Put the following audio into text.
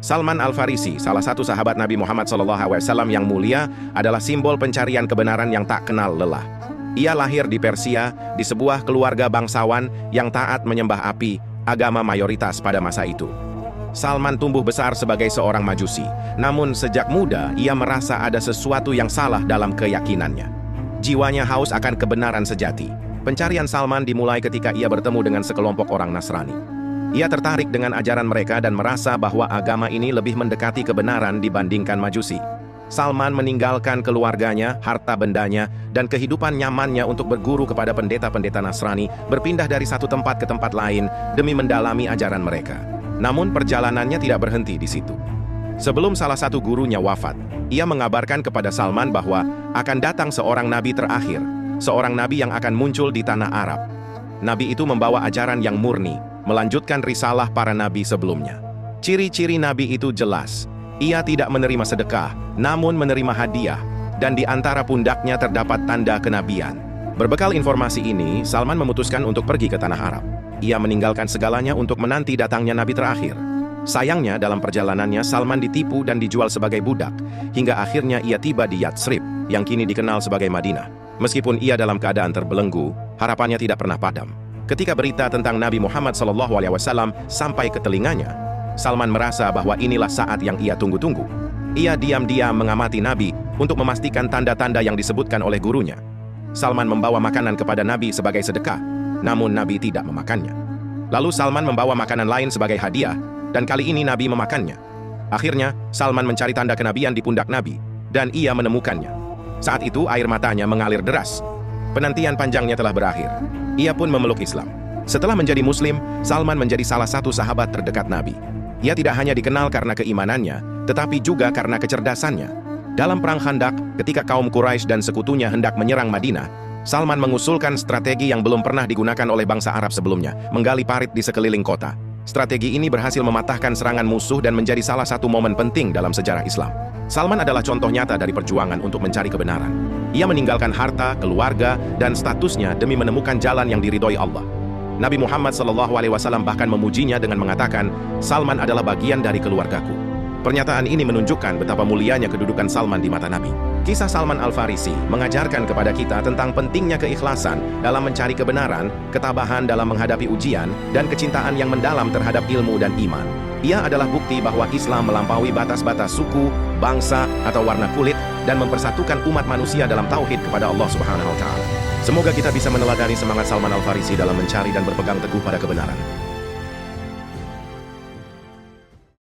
Salman Al-Farisi, salah satu sahabat Nabi Muhammad SAW yang mulia, adalah simbol pencarian kebenaran yang tak kenal lelah. Ia lahir di Persia, di sebuah keluarga bangsawan yang taat menyembah api, agama mayoritas pada masa itu. Salman tumbuh besar sebagai seorang majusi, namun sejak muda ia merasa ada sesuatu yang salah dalam keyakinannya. Jiwanya haus akan kebenaran sejati. Pencarian Salman dimulai ketika ia bertemu dengan sekelompok orang Nasrani. Ia tertarik dengan ajaran mereka dan merasa bahwa agama ini lebih mendekati kebenaran dibandingkan Majusi. Salman meninggalkan keluarganya, harta bendanya, dan kehidupan nyamannya untuk berguru kepada pendeta-pendeta Nasrani, berpindah dari satu tempat ke tempat lain demi mendalami ajaran mereka. Namun perjalanannya tidak berhenti di situ. Sebelum salah satu gurunya wafat, ia mengabarkan kepada Salman bahwa akan datang seorang nabi terakhir, seorang nabi yang akan muncul di tanah Arab. Nabi itu membawa ajaran yang murni, melanjutkan risalah para nabi sebelumnya. Ciri-ciri nabi itu jelas. Ia tidak menerima sedekah, namun menerima hadiah, dan di antara pundaknya terdapat tanda kenabian. Berbekal informasi ini, Salman memutuskan untuk pergi ke tanah Arab. Ia meninggalkan segalanya untuk menanti datangnya nabi terakhir. Sayangnya, dalam perjalanannya, Salman ditipu dan dijual sebagai budak, hingga akhirnya ia tiba di Yatsrib, yang kini dikenal sebagai Madinah. Meskipun ia dalam keadaan terbelenggu, harapannya tidak pernah padam. Ketika berita tentang Nabi Muhammad SAW sampai ke telinganya, Salman merasa bahwa inilah saat yang ia tunggu-tunggu. Ia diam-diam mengamati Nabi untuk memastikan tanda-tanda yang disebutkan oleh gurunya. Salman membawa makanan kepada Nabi sebagai sedekah, namun Nabi tidak memakannya. Lalu Salman membawa makanan lain sebagai hadiah, dan kali ini Nabi memakannya. Akhirnya, Salman mencari tanda kenabian di pundak Nabi, dan ia menemukannya. Saat itu air matanya mengalir deras. Penantian panjangnya telah berakhir. Ia pun memeluk Islam. Setelah menjadi Muslim, Salman menjadi salah satu sahabat terdekat Nabi. Ia tidak hanya dikenal karena keimanannya, tetapi juga karena kecerdasannya. Dalam Perang Khandaq, ketika kaum Quraisy dan sekutunya hendak menyerang Madinah, Salman mengusulkan strategi yang belum pernah digunakan oleh bangsa Arab sebelumnya, menggali parit di sekeliling kota. Strategi ini berhasil mematahkan serangan musuh dan menjadi salah satu momen penting dalam sejarah Islam. Salman adalah contoh nyata dari perjuangan untuk mencari kebenaran. Ia meninggalkan harta, keluarga, dan statusnya demi menemukan jalan yang diridhoi Allah. Nabi Muhammad SAW bahkan memujinya dengan mengatakan, "Salman adalah bagian dari keluargaku." Pernyataan ini menunjukkan betapa mulianya kedudukan Salman di mata Nabi. Kisah Salman Al-Farisi mengajarkan kepada kita tentang pentingnya keikhlasan dalam mencari kebenaran, ketabahan dalam menghadapi ujian, dan kecintaan yang mendalam terhadap ilmu dan iman. Ia adalah bukti bahwa Islam melampaui batas-batas suku, bangsa, atau warna kulit, dan mempersatukan umat manusia dalam tauhid kepada Allah Subhanahu wa Ta'ala. Semoga kita bisa meneladani semangat Salman Al-Farisi dalam mencari dan berpegang teguh pada kebenaran.